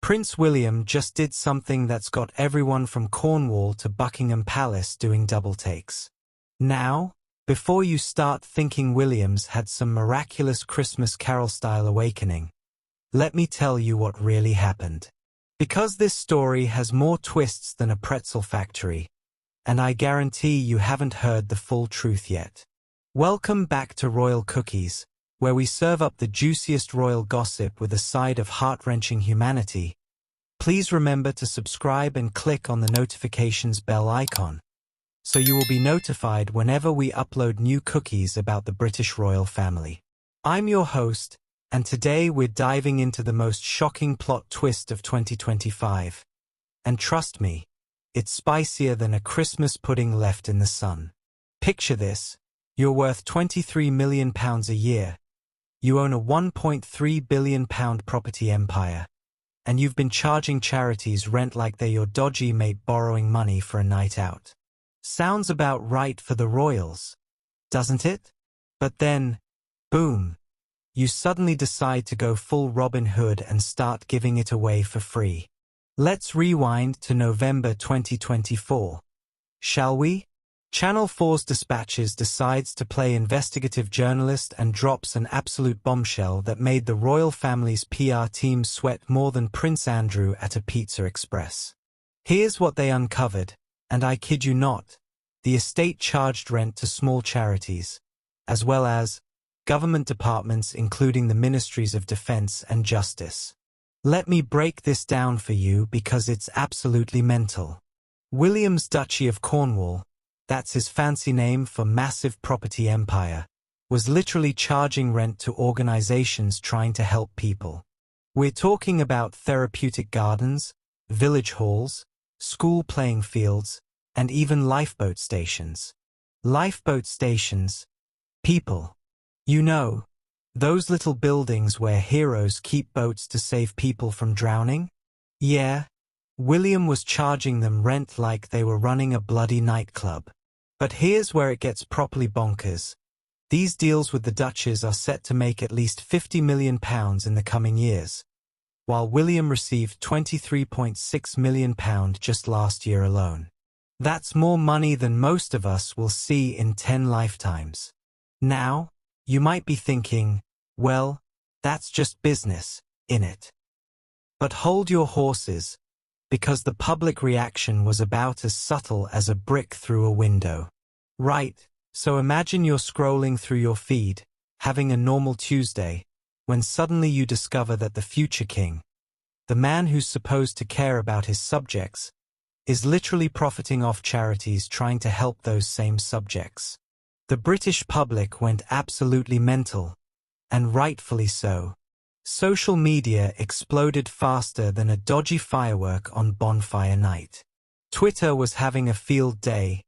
Prince William just did something that's got everyone from Cornwall to Buckingham Palace doing double takes. Now, before you start thinking Williams had some miraculous Christmas Carol-style awakening, let me tell you what really happened. Because this story has more twists than a pretzel factory, and I guarantee you haven't heard the full truth yet. Welcome back to Royal Cookies, where we serve up the juiciest royal gossip with a side of heart-wrenching humanity. Please remember to subscribe and click on the notifications bell icon, so you will be notified whenever we upload new cookies about the British royal family. I'm your host, and today we're diving into the most shocking plot twist of 2025. And trust me, it's spicier than a Christmas pudding left in the sun. Picture this: you're worth £23 million a year. You own a £1.3 billion property empire. And you've been charging charities rent like they're your dodgy mate borrowing money for a night out. Sounds about right for the royals, doesn't it? But then, boom, you suddenly decide to go full Robin Hood and start giving it away for free. Let's rewind to November 2024. Shall we? Channel 4's Dispatches decides to play investigative journalist and drops an absolute bombshell that made the royal family's PR team sweat more than Prince Andrew at a Pizza Express. Here's what they uncovered, and I kid you not, the estate charged rent to small charities, as well as government departments including the Ministries of Defense and Justice. Let me break this down for you because it's absolutely mental. William's Duchy of Cornwall, that's his fancy name for massive property empire, was literally charging rent to organizations trying to help people. We're talking about therapeutic gardens, village halls, school playing fields, and even lifeboat stations. Lifeboat stations, people. You know, those little buildings where heroes keep boats to save people from drowning? Yeah, William was charging them rent like they were running a bloody nightclub. But here's where it gets properly bonkers. These deals with the duchess are set to make at least £50 million in the coming years, while William received £23.6 million just last year alone. That's more money than most of us will see in 10 lifetimes. Now, you might be thinking, well, that's just business, innit? But hold your horses, because the public reaction was about as subtle as a brick through a window. Right, so imagine you're scrolling through your feed, having a normal Tuesday, when suddenly you discover that the future king, the man who's supposed to care about his subjects, is literally profiting off charities trying to help those same subjects. The British public went absolutely mental, and rightfully so. Social media exploded faster than a dodgy firework on bonfire night. Twitter was having a field day,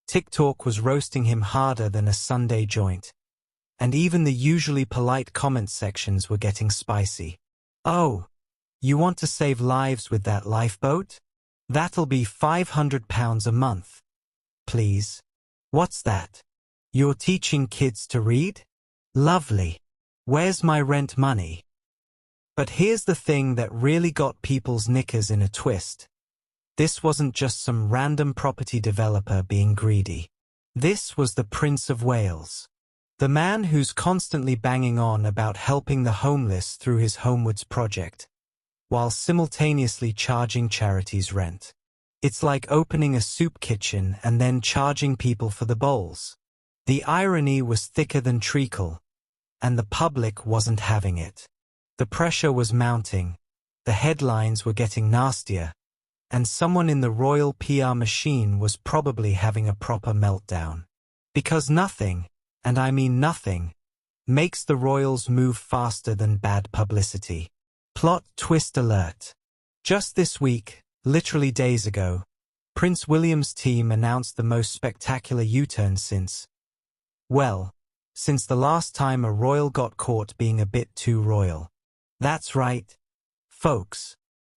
TikTok was roasting him harder than a Sunday joint, and even the usually polite comment sections were getting spicy. Oh, you want to save lives with that lifeboat? That'll be £500 a month. Please. What's that? You're teaching kids to read? Lovely. Where's my rent money? But here's the thing that really got people's knickers in a twist. This wasn't just some random property developer being greedy. This was the Prince of Wales. The man who's constantly banging on about helping the homeless through his Homewards project, while simultaneously charging charities rent. It's like opening a soup kitchen and then charging people for the bowls. The irony was thicker than treacle, and the public wasn't having it. The pressure was mounting, the headlines were getting nastier, and someone in the royal PR machine was probably having a proper meltdown. Because nothing, and I mean nothing, makes the royals move faster than bad publicity. Plot twist alert. Just this week, literally days ago, Prince William's team announced the most spectacular U-turn since the last time a royal got caught being a bit too royal. That's right, folks.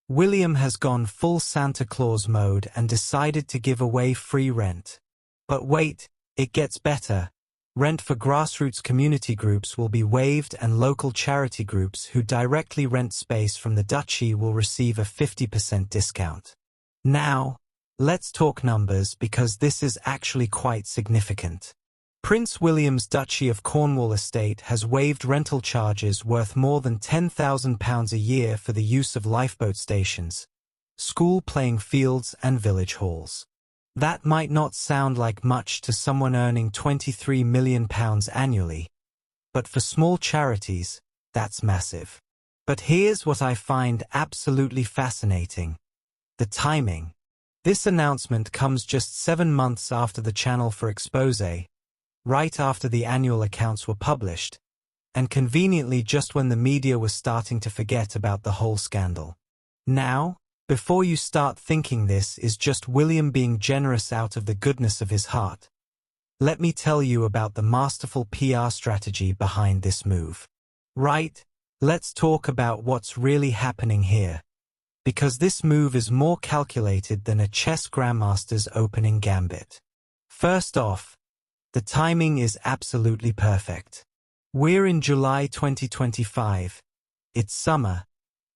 William has gone full Santa Claus mode and decided to give away free rent. But wait, it gets better. Rent for grassroots community groups will be waived, and local charity groups who directly rent space from the duchy will receive a 50% discount. Now, let's talk numbers, because this is actually quite significant. Prince William's Duchy of Cornwall estate has waived rental charges worth more than £10,000 a year for the use of lifeboat stations, school playing fields and village halls. That might not sound like much to someone earning £23 million annually, but for small charities, that's massive. But here's what I find absolutely fascinating: the timing. This announcement comes just 7 months after the Channel 4 expose, right after the annual accounts were published, and conveniently just when the media was starting to forget about the whole scandal. Now, before you start thinking this is just William being generous out of the goodness of his heart, let me tell you about the masterful PR strategy behind this move. Right, let's talk about what's really happening here, because this move is more calculated than a chess grandmaster's opening gambit. First off, the timing is absolutely perfect. We're in July 2025. It's summer.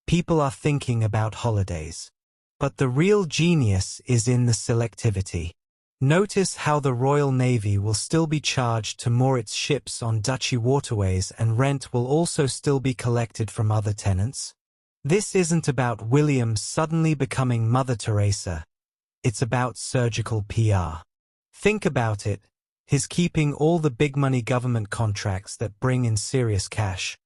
People are thinking about holidays. But the real genius is in the selectivity. Notice how the Royal Navy will still be charged to moor its ships on duchy waterways, and rent will also still be collected from other tenants. This isn't about William suddenly becoming Mother Teresa. It's about surgical PR. Think about it. He's keeping all the big money government contracts that bring in serious cash,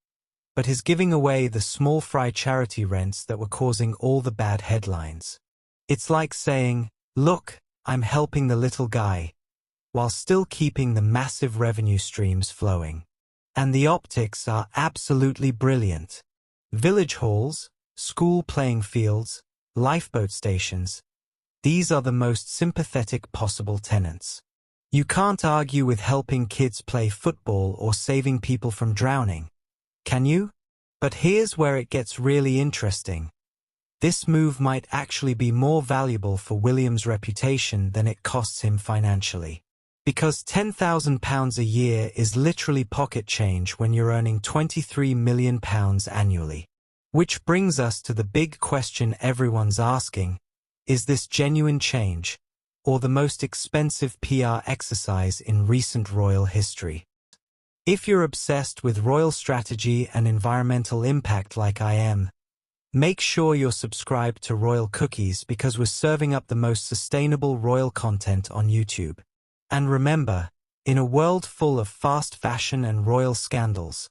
but he's giving away the small fry charity rents that were causing all the bad headlines. It's like saying, look, I'm helping the little guy, while still keeping the massive revenue streams flowing. And the optics are absolutely brilliant. Village halls, school playing fields, lifeboat stations. These are the most sympathetic possible tenants. You can't argue with helping kids play football or saving people from drowning, can you? But here's where it gets really interesting. This move might actually be more valuable for William's reputation than it costs him financially. Because £10,000 a year is literally pocket change when you're earning £23 million annually. Which brings us to the big question everyone's asking: is this genuine change, or the most expensive PR exercise in recent royal history? If you're obsessed with royal strategy and environmental impact like I am, make sure you're subscribed to Royal Cookies, because we're serving up the most sustainable royal content on YouTube. And remember, in a world full of fast fashion and royal scandals,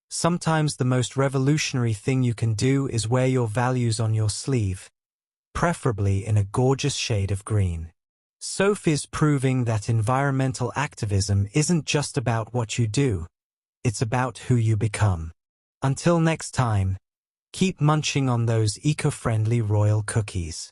sometimes the most revolutionary thing you can do is wear your values on your sleeve, preferably in a gorgeous shade of green. Sophie's proving that environmental activism isn't just about what you do, it's about who you become. Until next time, keep munching on those eco-friendly royal cookies.